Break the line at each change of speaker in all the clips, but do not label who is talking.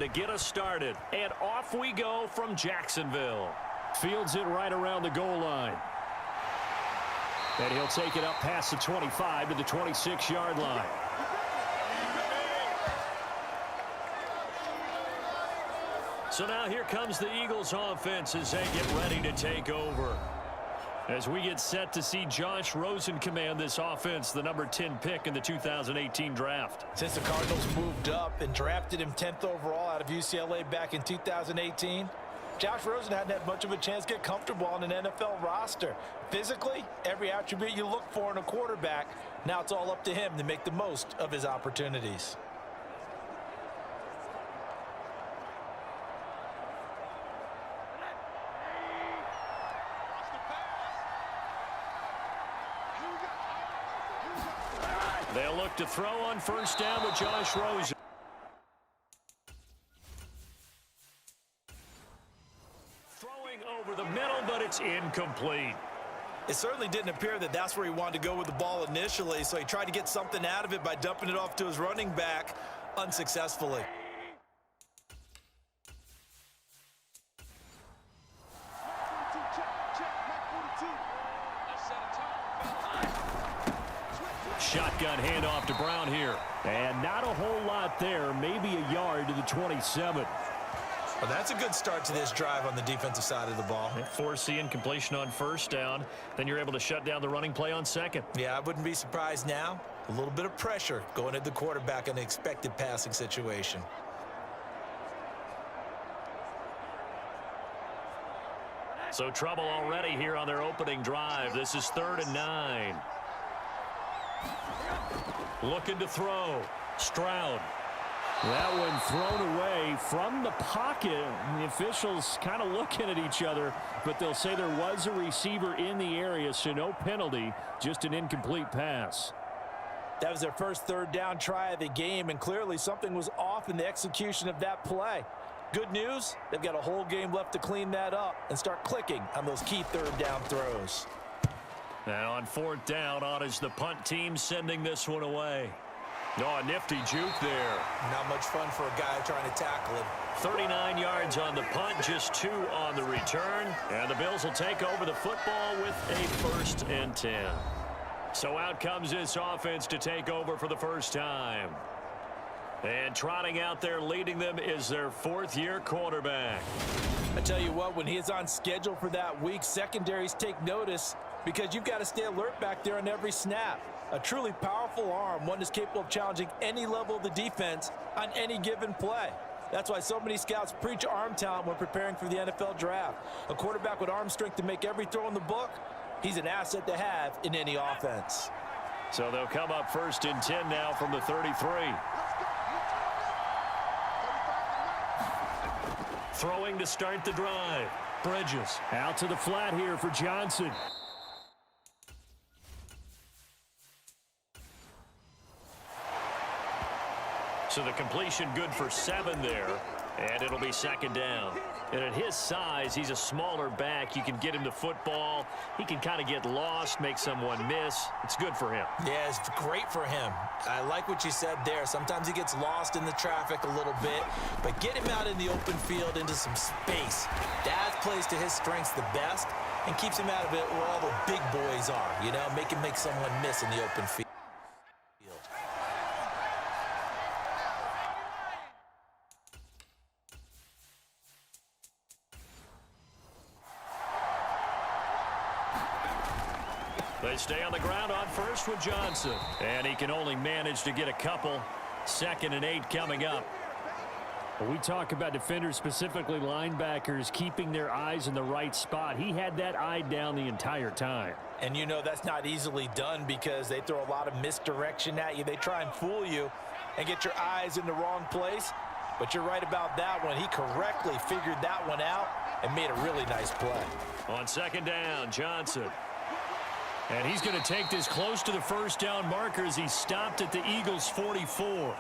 to get us started. And off we go from Jacksonville.
Fields it right around the goal line. And he'll take it up past the 25 to the 26-yard line.
So now here comes the Eagles offense as they get ready to take over. As we get set to see Josh Rosen command this offense, the number 10 pick in the 2018 draft.
Since the Cardinals moved up and drafted him 10th overall out of UCLA back in 2018, Josh Rosen hadn't had much of a chance to get comfortable on an NFL roster. Physically, every attribute you look for in a quarterback, now it's all up to him to make the most of his opportunities.
They'll look to throw on first down with Josh Rosen. Throwing over the middle, but it's incomplete.
It certainly didn't appear that that's where he wanted to go with the ball initially, so he tried to get something out of it by dumping it off to his running back unsuccessfully.
Shotgun handoff to Brown here.
And not a whole lot there, maybe a yard to the 27.
Well, that's a good start to this drive on the defensive side of the ball.
Forcing completion on first down. Then you're able to shut down the running play on second.
Yeah, I wouldn't be surprised now. A little bit of pressure going at the quarterback in the expected passing situation.
So trouble already here on their opening drive. This is 3rd and 9. Looking to throw. Stroud.
That one thrown away from the pocket. The officials kind of looking at each other, but they'll say there was a receiver in the area, so no penalty, just an incomplete pass.
That was their first 3rd down try of the game, and clearly something was off in the execution of that play. Good news, they've got a whole game left to clean that up and start clicking on those key 3rd down throws.
And on 4th down, on is the punt team sending this one away. Oh, a nifty juke there.
Not much fun for a guy trying to tackle him.
39 yards on the punt, just 2 on the return. And the Bills will take over the football with a 1st and 10. So out comes this offense to take over for the first time. And trotting out there leading them is their 4th-year quarterback.
I tell you what, when he is on schedule for that week, secondaries take notice because you've got to stay alert back there on every snap. A truly powerful arm, one that's capable of challenging any level of the defense on any given play. That's why so many scouts preach arm talent when preparing for the NFL draft. A quarterback with arm strength to make every throw in the book, he's an asset to have in any offense.
So they'll come up 1st and 10 now from the 33. Throwing to start the drive. Bridges.
Out to the flat here for Johnson.
So the completion good for 7 there, and it'll be 2nd down. And at his size, he's a smaller back. You can get him the football. He can kind of get lost, make someone miss. It's good for him.
Yeah, it's great for him. I like what you said there. Sometimes he gets lost in the traffic a little bit, but get him out in the open field into some space. That plays to his strengths the best and keeps him out of it where all the big boys are, you know, make him make someone miss in the open field.
They stay on the ground on first with Johnson. And he can only manage to get a couple. 2nd and 8 coming up.
We talk about defenders, specifically linebackers, keeping their eyes in the right spot. He had that eye down the entire time.
And you know that's not easily done because they throw a lot of misdirection at you. They try and fool you and get your eyes in the wrong place. But you're right about that one. He correctly figured that one out and made a really nice play.
On 2nd down, Johnson. And he's going to take this close to the first down marker as he stopped at the Eagles' 44.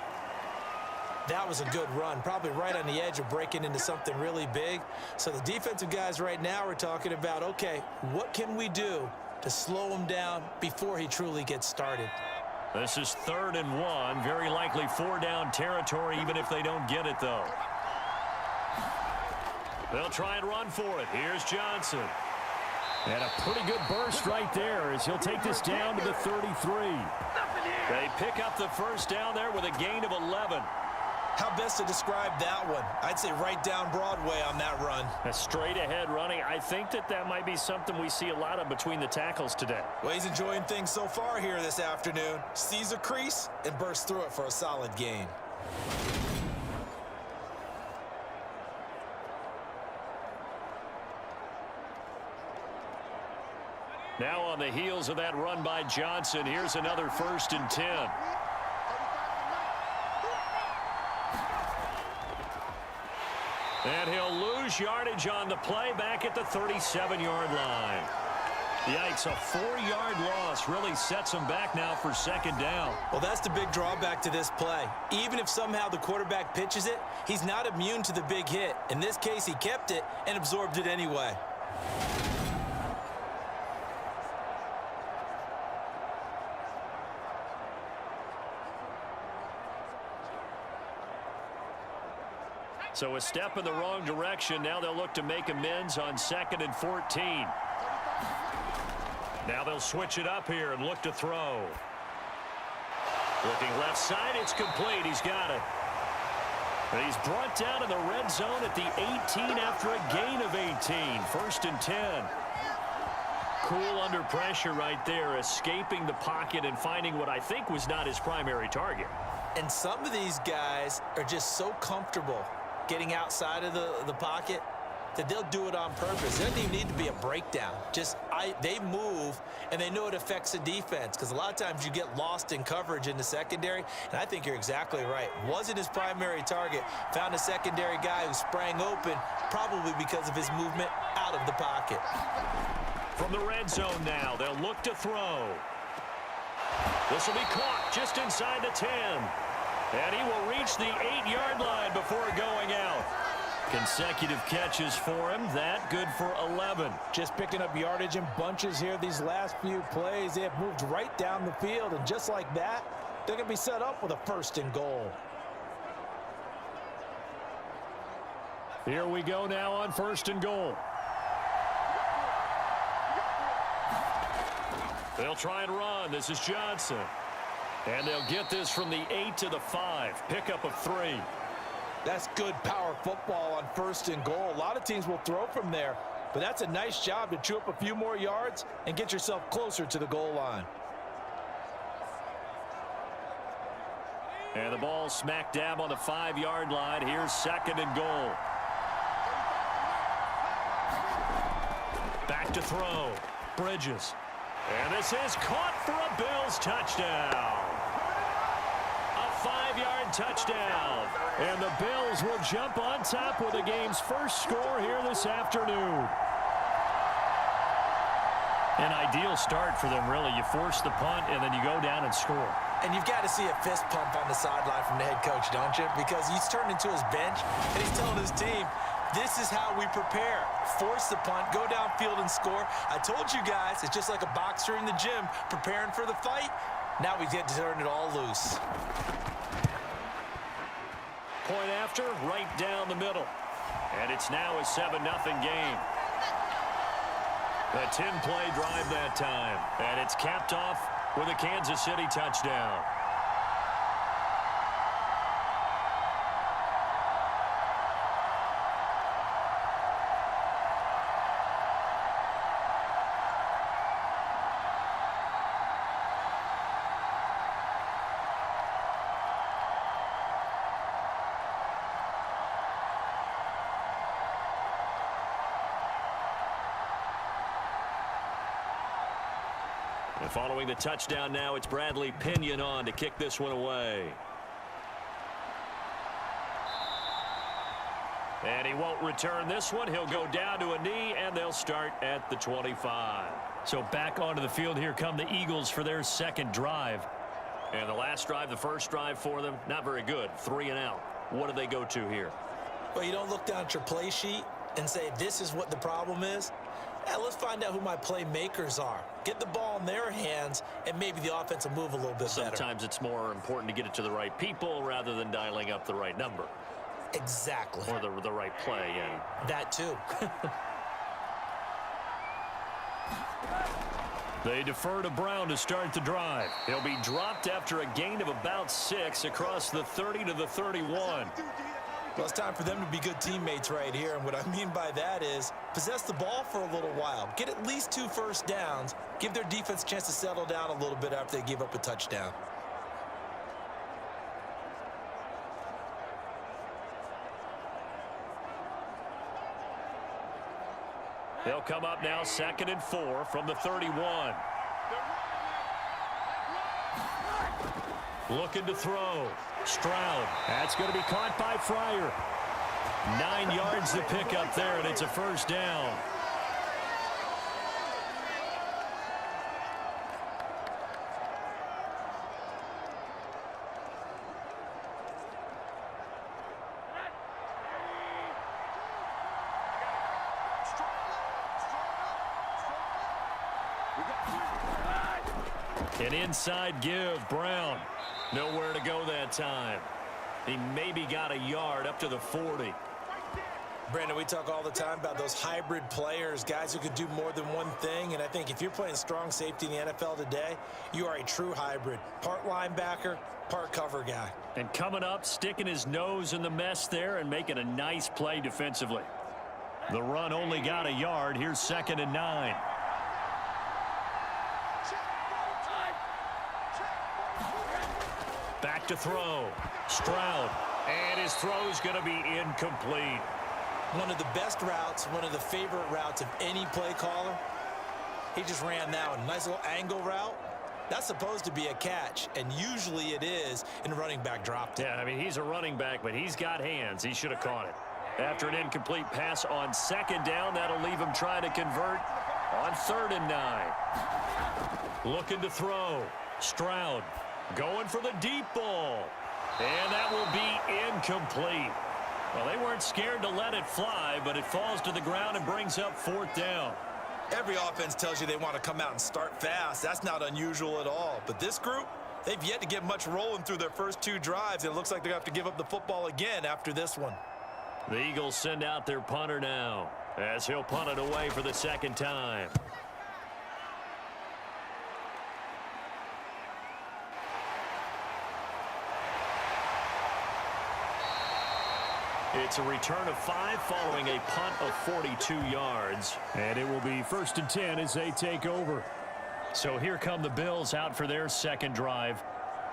That was a good run, probably right on the edge of breaking into something really big. So the defensive guys right now are talking about, okay, what can we do to slow him down before he truly gets started?
This is 3rd and 1, very likely 4-down territory even if they don't get it, though. They'll try and run for it. Here's Johnson.
And a pretty good burst right there as he'll take this down to the 33.
They pick up the first down there with a gain of 11.
How best to describe that one? I'd say right down Broadway on that run.
A straight ahead running. I think that might be something we see a lot of between the tackles today.
Well, he's enjoying things so far here this afternoon. Sees a crease and bursts through it for a solid gain.
Now on the heels of that run by Johnson, here's another 1st and 10. And he'll lose yardage on the play back at the 37-yard line. Yikes, a 4-yard loss really sets him back now for 2nd down.
Well, that's the big drawback to this play. Even if somehow the quarterback pitches it, he's not immune to the big hit. In this case, he kept it and absorbed it anyway.
So a step in the wrong direction. Now they'll look to make amends on 2nd and 14. Now they'll switch it up here and look to throw. Looking left side, it's complete. He's got it. And he's brought down in the red zone at the 18 after a gain of 18. 1st and 10. Cool under pressure right there, escaping the pocket and finding what I think was not his primary target.
And some of these guys are just so comfortable getting outside of the pocket that they'll do it on purpose. There doesn't even need to be a breakdown. They move, and they know it affects the defense because a lot of times you get lost in coverage in the secondary, and I think you're exactly right. Wasn't his primary target. Found a secondary guy who sprang open, probably because of his movement out of the pocket.
From the red zone now, they'll look to throw. This will be caught just inside the 10. And he will reach the 8-yard line before going out. Consecutive catches for him. That good for 11.
Just picking up yardage in bunches here these last few plays. They have moved right down the field, and just like that, they're going to be set up with a 1st and goal.
Here we go now on 1st and goal.
They'll try and run. This is Johnson. And they'll get this from the 8 to the 5. Pickup of 3.
That's good power football on 1st and goal. A lot of teams will throw from there, but that's a nice job to chew up a few more yards and get yourself closer to the goal line.
And the ball smack dab on the 5-yard line. Here's 2nd and goal. Back to throw. Bridges. And this is caught for a Bills touchdown. A 5-yard touchdown.
And the Bills will jump on top with the game's first score here this afternoon. An ideal start for them, really. You force the punt, and then you go down and score.
And you've got to see a fist pump on the sideline from the head coach, don't you? Because he's turned into his bench, and he's telling his team, this is how we prepare. Force the punt, go downfield and score. I told you guys, it's just like a boxer in the gym preparing for the fight. Now we get to turn it all loose.
Point after, right down the middle. And it's now a 7-0 game. A 10-play drive that time. And it's capped off with a Kansas City touchdown. And following the touchdown now, it's Bradley Pinion on to kick this one away. And he won't return this one. He'll go down to a knee, and they'll start at the 25.
So back onto the field, here come the Eagles for their 2nd drive.
And the last drive, the first drive for them, not very good. 3 and out. What do they go to here?
Well, you don't look down at your play sheet and say, this is what the problem is. Yeah, let's find out who my playmakers are. Get the ball in their hands, and maybe the offense will move a little bit better.
Sometimes it's more important to get it to the right people rather than dialing up the right number.
Exactly.
Or the right play, yeah.
That too.
They defer to Brown to start the drive. He'll be dropped after a gain of about 6 across the 30 to the 31.
Well, it's time for them to be good teammates right here, and what I mean by that is possess the ball for a little while, get at least 2 first downs, give their defense a chance to settle down a little bit after they give up a touchdown.
They'll come up now 2nd and 4 from the 31. Looking to throw. Stroud.
That's going to be caught by Fryer.
9 yards to pick up there, and it's a first down. An inside give, Brown. Nowhere to go that time. He maybe got a yard up to the 40.
Brandon, we talk all the time about those hybrid players, guys who could do more than one thing, and I think if you're playing strong safety in the NFL today, you are a true hybrid. Part linebacker, part cover guy.
And coming up, sticking his nose in the mess there and making a nice play defensively. The run only got a yard. Here's 2nd and 9. Back to throw. Stroud. And his throw's going to be incomplete.
One of the best routes, one of the favorite routes of any play caller. He just ran that one. Nice little angle route. That's supposed to be a catch, and usually it is, and the running back dropped it.
Yeah, I mean, he's a running back, but he's got hands. He should have caught it. After an incomplete pass on 2nd down, that'll leave him trying to convert on 3rd and 9. Looking to throw. Stroud going for the deep ball. And that will be incomplete. Well, they weren't scared to let it fly, but it falls to the ground and brings up 4th down.
Every offense tells you they want to come out and start fast. That's not unusual at all. But this group, they've yet to get much rolling through their first 2 drives. It looks like they're going to have to give up the football again after this one.
The Eagles send out their punter now, as he'll punt it away for the 2nd time. It's a return of 5 following a punt of 42 yards.
And it will be 1st and 10 as they take over.
So here come the Bills out for their 2nd drive.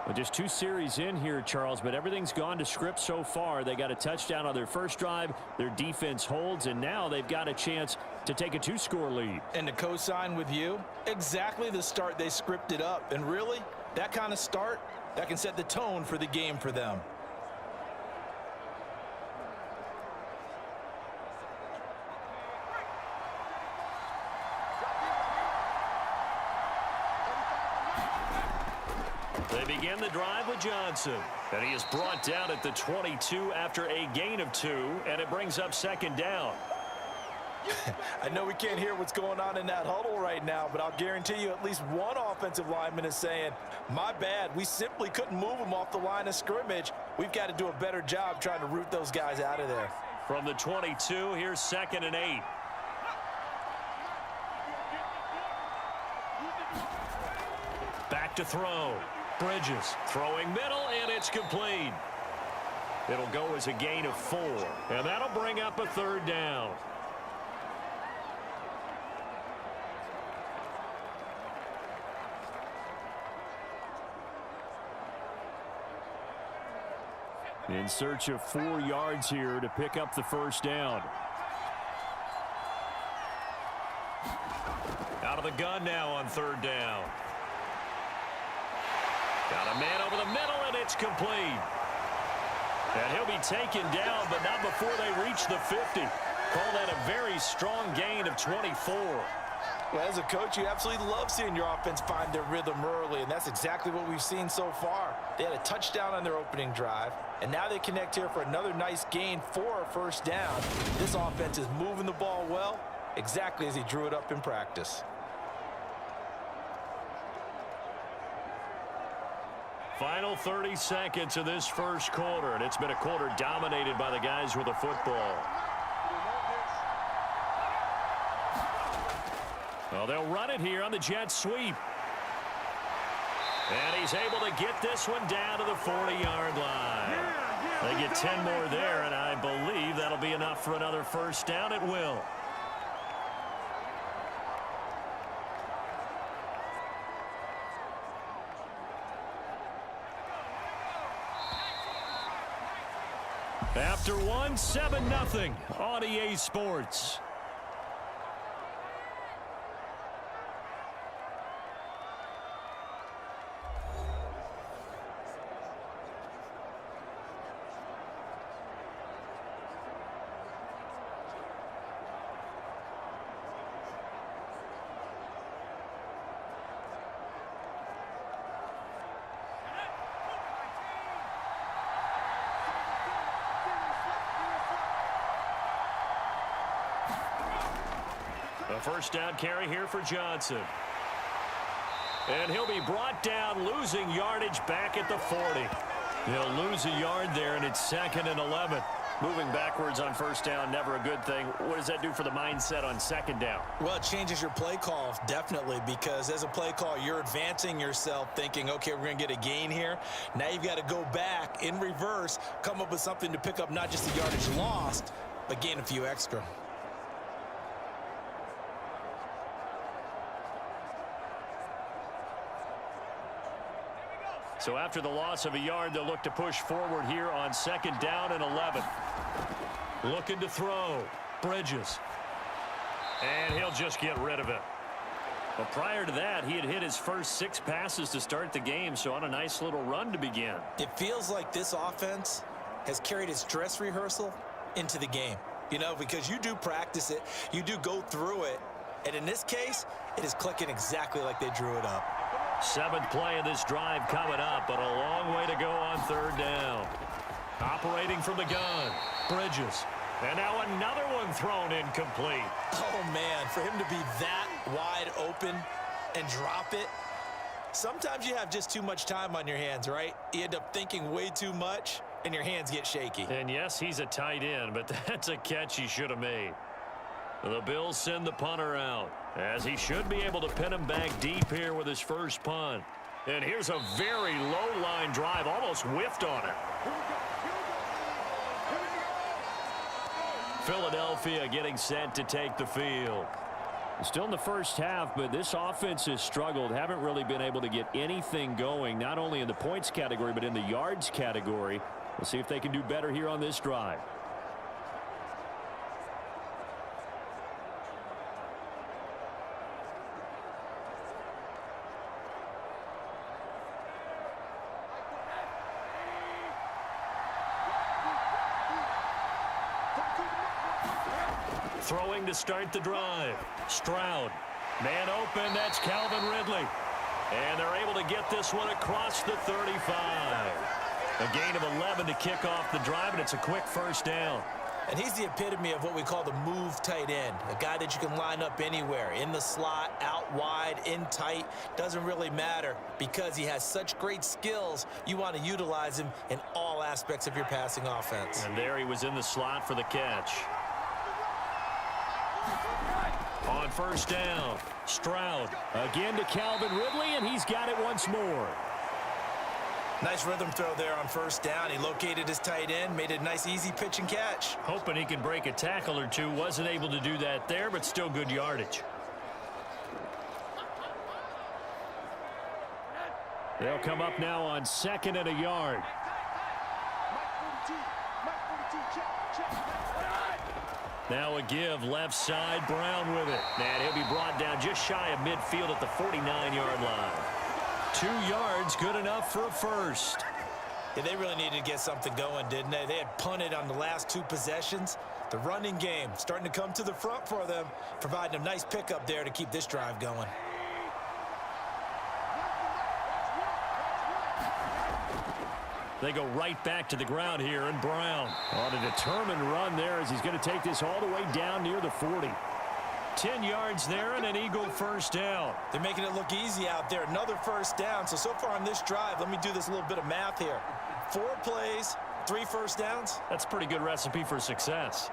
Well, just 2 series in here, Charles, but everything's gone to script so far. They got a touchdown on their first drive. Their defense holds, and now they've got a chance to take a 2-score lead.
And to co-sign with you, exactly the start they scripted up. And really, that kind of start, that can set the tone for the game for them.
They begin the drive with Johnson. And he is brought down at the 22 after a gain of 2, and it brings up 2nd down.
I know we can't hear what's going on in that huddle right now, but I'll guarantee you at least one offensive lineman is saying, my bad, we simply couldn't move them off the line of scrimmage. We've got to do a better job trying to root those guys out of there.
From the 22, here's 2nd and 8. Back to throw. Bridges throwing middle, and it's complete. It'll go as a gain of 4, and that'll bring up a 3rd down.
In search of 4 yards here to pick up the 1st down.
Out of the gun now on 3rd down. Got a man over the middle, and it's complete. And he'll be taken down, but not before they reach the 50. Call that a very strong gain of 24.
Well, as a coach, you absolutely love seeing your offense find their rhythm early, and that's exactly what we've seen so far. They had a touchdown on their opening drive, and now they connect here for another nice gain for a 1st down. This offense is moving the ball well, exactly as he drew it up in practice.
Final 30 seconds of this first quarter, and it's been a quarter dominated by the guys with the football. Well, they'll run it here on the jet sweep. And he's able to get this one down to the 40-yard line. They get 10 more there, and I believe that'll be enough for another first down. It will. After one, 7-0 on EA Sports. A first down carry here for Johnson. And he'll be brought down, losing yardage back at the 40. He'll lose a yard there, and it's 2nd and 11. Moving backwards on first down, never a good thing. What does that do for the mindset on second down?
Well, it changes your play call, definitely, because as a play call, you're advancing yourself thinking, okay, we're going to get a gain here. Now you've got to go back in reverse, come up with something to pick up not just the yardage lost, but gain a few extra.
So after the loss of a yard, they'll look to push forward here on 2nd down and 11. Looking to throw. Bridges. And he'll just get rid of it. But prior to that, he had hit his first 6 passes to start the game, so on a nice little run to begin.
It feels like this offense has carried its dress rehearsal into the game. You know, because you do practice it, you do go through it, and in this case, it is clicking exactly like they drew it up.
7th play of this drive coming up, but a long way to go on 3rd down. Operating from the gun, Bridges. And now another one thrown incomplete.
Oh, man, for him to be that wide open and drop it. Sometimes you have just too much time on your hands, right? You end up thinking way too much, and your hands get shaky.
And yes, he's a tight end, but that's a catch he should have made. The Bills send the punter out, as he should be able to pin him back deep here with his first punt. And here's a very low-line drive, almost whiffed on it. Philadelphia getting set to take the field.
Still in the first half, but this offense has struggled. Haven't really been able to get anything going, not only in the points category, but in the yards category. We'll see if they can do better here on this drive.
Throwing to start the drive. Stroud. Man open. That's Calvin Ridley. And they're able to get this one across the 35. A gain of 11 to kick off the drive, and it's a quick first down.
And he's the epitome of what we call the move tight end. A guy that you can line up anywhere. In the slot, out wide, in tight. Doesn't really matter because he has such great skills. You want to utilize him in all aspects of your passing offense.
And there he was in the slot for the catch. On first down, Stroud.
Again to Calvin Ridley, and he's got it once more.
Nice rhythm throw there on first down. He located his tight end, made a nice easy pitch and catch.
Hoping he can break a tackle or two. Wasn't able to do that there, but still good yardage.
They'll come up now on 2nd and a yard.
Now a give, left side, Brown with it. And he'll be brought down just shy of midfield at the 49-yard line. 2 yards, good enough for a first.
Yeah, they really needed to get something going, didn't they? They had punted on the last 2 possessions. The running game starting to come to the front for them, providing a nice pickup there to keep this drive going.
They go right back to the ground here, and Brown
On a determined run there as he's going to take this all the way down near the 40.
10 yards there and an Eagle first down.
They're making it look easy out there. Another first down. So far on this drive, let me do this little bit of math here. 4 plays, 3 first downs.
That's a pretty good recipe for success.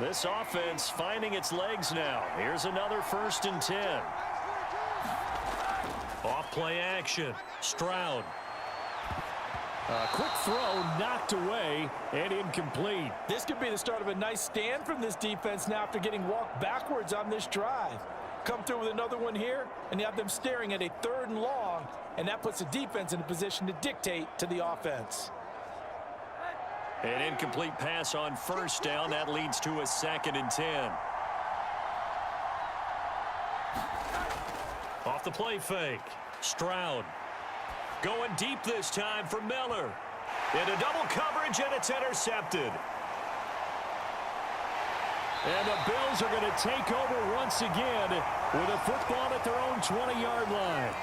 This offense finding its legs now. Here's another 1st and 10. Off play action. Stroud.
Quick throw knocked away and incomplete.
This could be the start of a nice stand from this defense now after getting walked backwards on this drive. Come through with another one here, and you have them staring at a 3rd and long, and that puts the defense in a position to dictate to the offense.
An incomplete pass on 1st down. That leads to a 2nd and 10. Off the play fake. Stroud. Going deep this time for Miller. Into double coverage, and it's intercepted.
And the Bills are going to take over once again with a football at their own 20-yard line.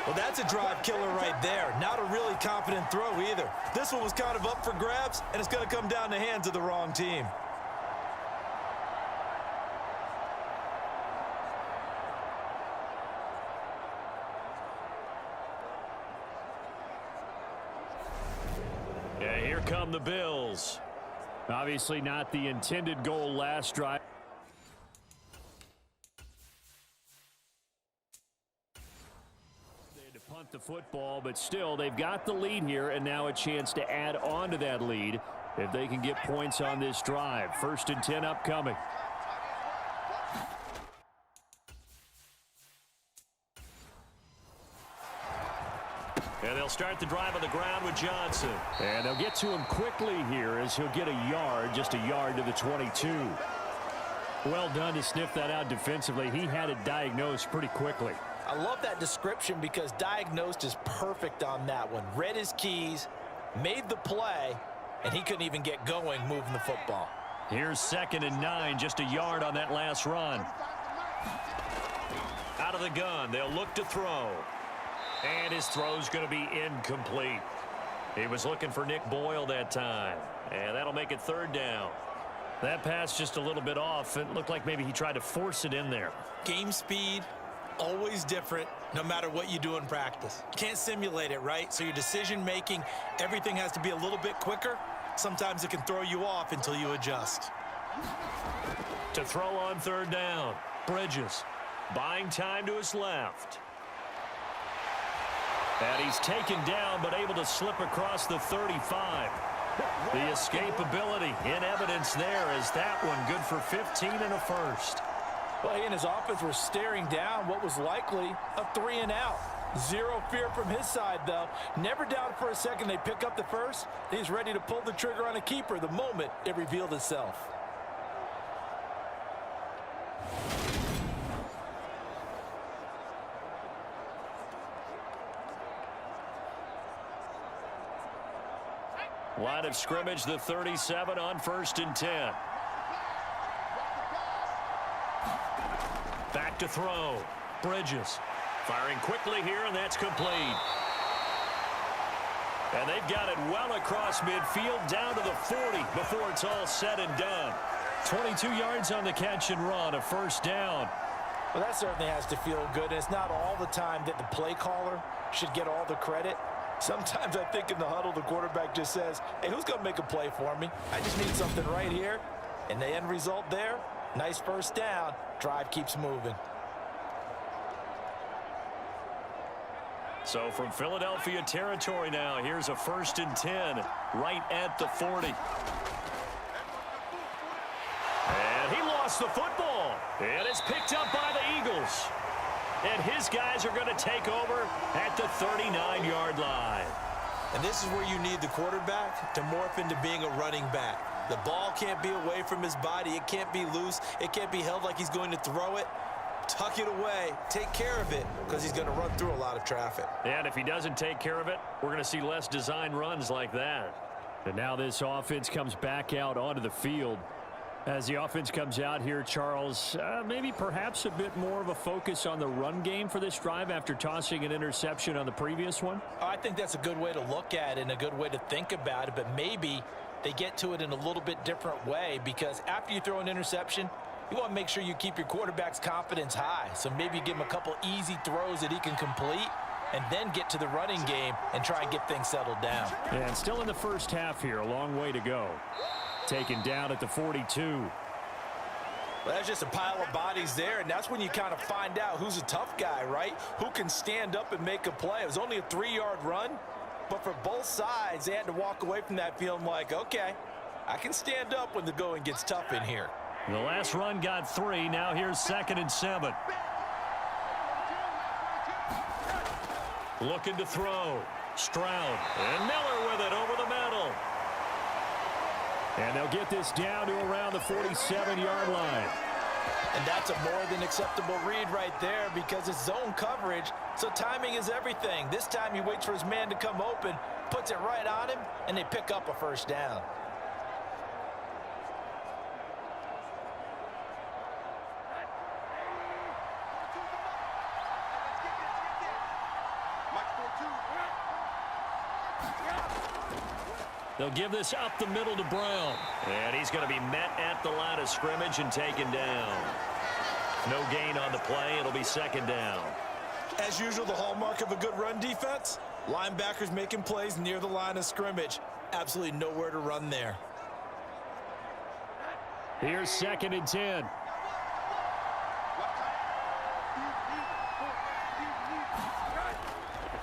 Well, that's a drive killer right there. Not a really confident throw either. This one was kind of up for grabs, and it's going to come down the hands of the wrong team.
Yeah, here come the Bills.
Obviously not the intended goal last drive. Punt the football, but still they've got the lead here, and now a chance to add on to that lead if they can get points on this drive. 1st and 10 upcoming.
And they'll start the drive on the ground with Johnson.
And they'll get to him quickly here as he'll get a yard, just a yard to the 22. Well done to sniff that out defensively. He had it diagnosed pretty quickly.
I love that description because diagnosed is perfect on that one. Read his keys, made the play, and he couldn't even get going moving the football.
Here's 2nd and 9, just a yard on that last run. Out of the gun, they'll look to throw. And his throw's going to be incomplete. He was looking for Nick Boyle that time. And that'll make it 3rd down. That pass just a little bit off. It looked like maybe he tried to force it in there.
Game speed, always different, no matter what you do in practice. You can't simulate it, right? So your decision-making, everything has to be a little bit quicker. Sometimes it can throw you off until you adjust.
To throw on 3rd down, Bridges buying time to his left. And he's taken down, but able to slip across the 35. The escapability in evidence there as that one good for 15 and a 1st.
Well, he and his offense were staring down what was likely a 3 and out. Zero fear from his side, though. Never doubted for a second they pick up the first. He's ready to pull the trigger on a keeper the moment it revealed itself.
Line of scrimmage, the 37 on 1st and 10. Back to throw. Bridges firing quickly here, and that's complete. And they've got it well across midfield down to the 40 before it's all said and done. 22 yards on the catch and run, a 1st down.
Well, that certainly has to feel good. It's not all the time that the play caller should get all the credit. Sometimes I think in the huddle, the quarterback just says, hey, who's going to make a play for me? I just need something right here. And the end result there, nice 1st down. Drive keeps moving.
So from Philadelphia territory now, here's a 1st and 10 right at the 40. And he lost the football. And it's picked up by the Eagles. And his guys are going to take over at the 39-yard line.
And this is where you need the quarterback to morph into being a running back. The ball can't be away from his body. It can't be loose. It can't be held like he's going to throw it. tuck it away, take care of it, because he's going to run through a lot of traffic.
And if he doesn't take care of it, we're going to see less design runs like that.
And now this offense comes back out onto the field. As the offense comes out here, Charles, maybe perhaps a bit more of a focus on the run game for this drive after tossing an interception on the previous one?
I think that's a good way to look at it and a good way to think about it, but maybe they get to it in a little bit different way, because after you throw an interception, you want to make sure you keep your quarterback's confidence high. So maybe give him a couple easy throws that he can complete and then get to the running game and try and get things settled down.
And still in the first half here, a long way to go. Taken down at the 42.
Well, that's just a pile of bodies there, and that's when you kind of find out who's a tough guy, right? Who can stand up and make a play. It was only a 3-yard run, but for both sides, they had to walk away from that feeling like, okay, I can stand up when the going gets tough in here.
The last run got 3. Now here's 2nd and 7. Looking to throw. Stroud. And Miller with it over the middle.
And they'll get this down to around the 47-yard line.
And that's a more than acceptable read right there, because it's zone coverage, so timing is everything. This time he waits for his man to come open, puts it right on him, and they pick up a first down.
They'll give this up the middle to Brown. And he's going to be met at the line of scrimmage and taken down. No gain on the play. It'll be 2nd down.
As usual, the hallmark of a good run defense, linebackers making plays near the line of scrimmage. Absolutely nowhere to run there.
Here's 2nd and 10.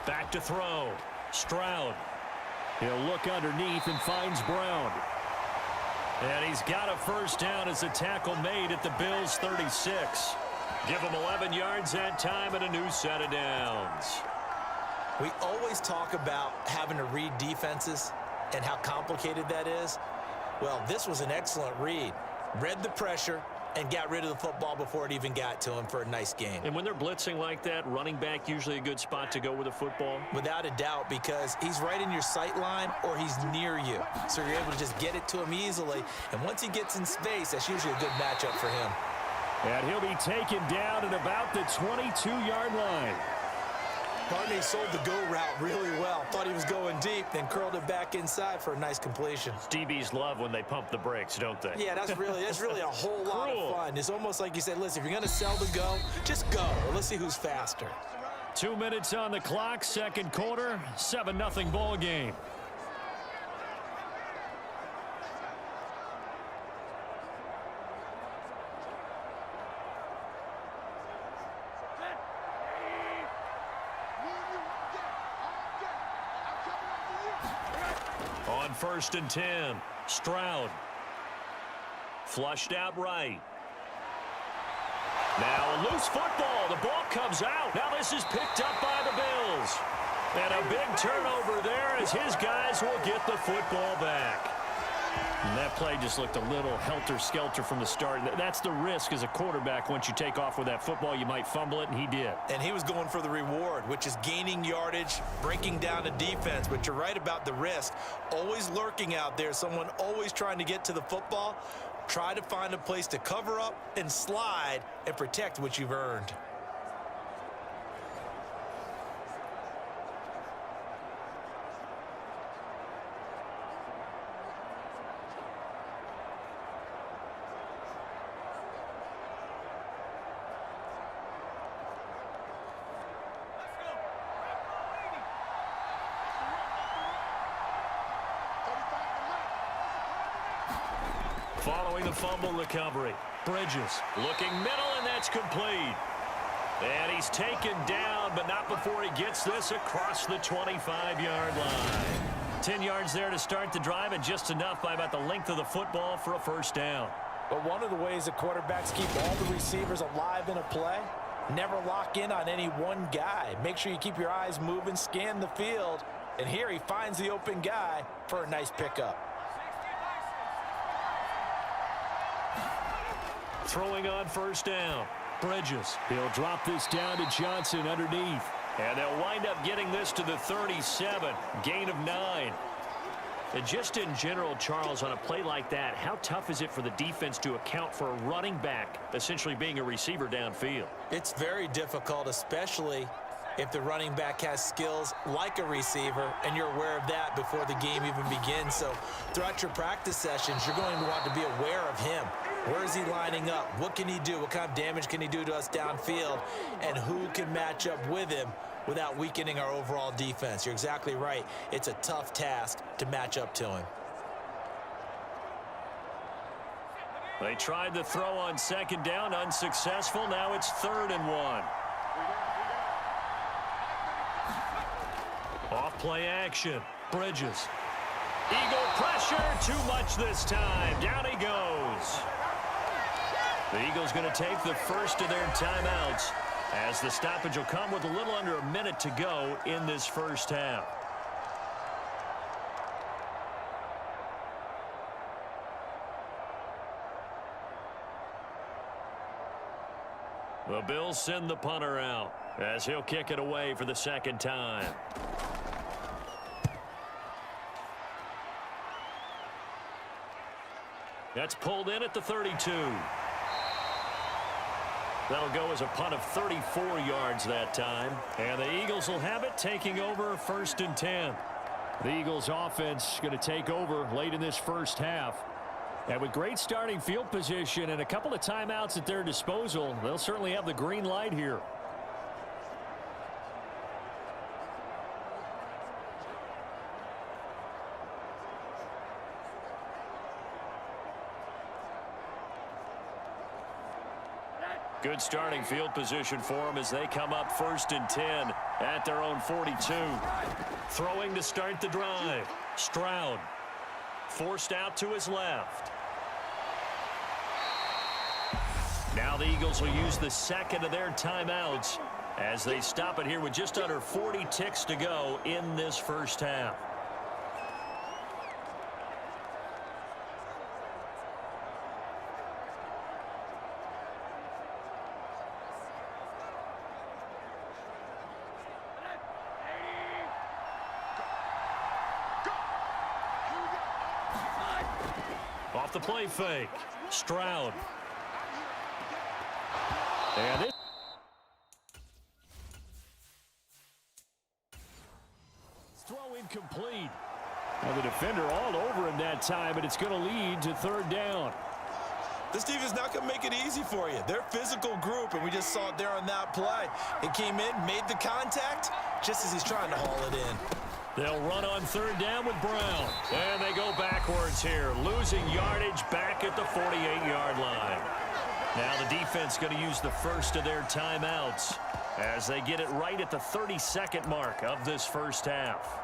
Back to throw. Stroud.
He'll look underneath and finds Brown.
And he's got a first down as the tackle made at the Bills' 36. Give him 11 yards that time and a new set of downs.
We always talk about having to read defenses and how complicated that is. Well, this was an excellent read. Read the pressure and got rid of the football before it even got to him for a nice game.
And when they're blitzing like that, running back usually a good spot to go with the football?
Without a doubt, because he's right in your sight line or he's near you. So you're able to just get it to him easily. And once he gets in space, that's usually a good matchup for him.
And he'll be taken down at about the 22-yard line.
Barney sold the go route really well. Thought he was going deep, then curled it back inside for a nice completion.
DBs love when they pump the brakes, don't they?
Yeah, that's really a whole lot of fun. It's almost like you said, listen, if you're going to sell the go, just go. Let's see who's faster.
2 minutes on the clock, second quarter, 7-0 ball game.
On 1st and 10, Stroud. Flushed out right. Now a loose football. The ball comes out. Now this is picked up by the Bills. And a big turnover there as his guys will get the football back.
And that play just looked a little helter-skelter from the start. That's the risk as a quarterback. Once you take off with that football, you might fumble it, and he did.
And he was going for the reward, which is gaining yardage, breaking down a defense. But you're right about the risk. Always lurking out there, someone always trying to get to the football. Try to find a place to cover up and slide and protect what you've earned.
Following the fumble recovery, Bridges looking middle, and that's complete. And he's taken down, but not before he gets this across the 25-yard line. 10 yards there to start the drive, and just enough by about the length of the football for a first down.
But one of the ways that quarterbacks keep all the receivers alive in a play, never lock in on any one guy. Make sure you keep your eyes moving, scan the field, and here he finds the open guy for a nice pickup.
Throwing on first down. Bridges.
He'll drop this down to Johnson underneath.
And they'll wind up getting this to the 37. Gain of 9. And just in general, Charles, on a play like that, how tough is it for the defense to account for a running back essentially being a receiver downfield?
It's very difficult, especially if the running back has skills like a receiver, and you're aware of that before the game even begins. So throughout your practice sessions, you're going to want to be aware of him. Where is he lining up? What can he do? What kind of damage can he do to us downfield? And who can match up with him without weakening our overall defense? You're exactly right. It's a tough task to match up to him.
They tried the throw on second down, unsuccessful. Now it's 3rd and 1. Off play action. Bridges. Eagle pressure. Too much this time. Down he goes. The Eagles going to take the first of their timeouts as the stoppage will come with a little under a minute to go in this first half. The Bills send the punter out as he'll kick it away for the second time. That's pulled in at the 32. That'll go as a punt of 34 yards that time. And the Eagles will have it, taking over 1st and 10.
The Eagles offense going to take over late in this first half. And with great starting field position and a couple of timeouts at their disposal, they'll certainly have the green light here.
Good starting field position for them as they come up 1st and 10 at their own 42. Throwing to start the drive. Stroud forced out to his left. Now the Eagles will use the second of their timeouts as they stop it here with just under 40 ticks to go in this first half. Off the play fake. Stroud. And it.
Throw incomplete. Now the defender all over him that time, but it's going to lead to 3rd down.
This defense not going to make it easy for you. They're a physical group, and we just saw it there on that play. It came in, made the contact, just as he's trying to haul it in.
They'll run on 3rd down with Brown. And they go backwards here, losing yardage back at the 48-yard line. Now the defense going to use the first of their timeouts as they get it right at the 32nd mark of this first half.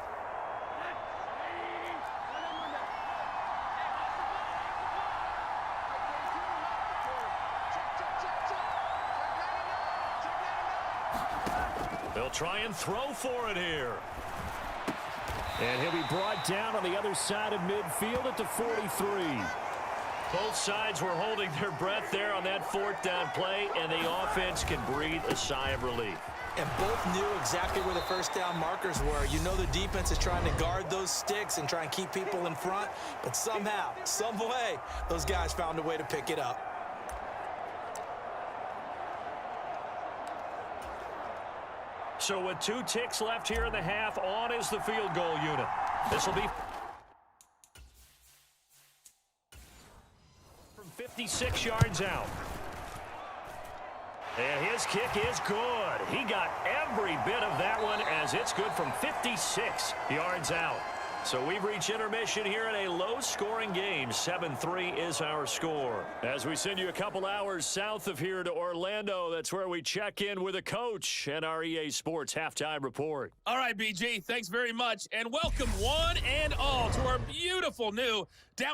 They'll try and throw for it here.
And he'll be brought down on the other side of midfield at the 43.
Both sides were holding their breath there on that 4th down play, and the offense can breathe a sigh of relief.
And both knew exactly where the first down markers were. You know the defense is trying to guard those sticks and try and keep people in front, but somehow, some way, those guys found a way to pick it up.
So with 2 ticks left here in the half, on is the field goal unit. This will be from 56 yards out. And his kick is good. He got every bit of that one as it's good from 56 yards out. So we've reached intermission here in a low-scoring game. 7-3 is our score. As we send you a couple hours south of here to Orlando, that's where we check in with a coach and our EA Sports Halftime Report.
All right, BG, thanks very much. And welcome one and all to our beautiful new down.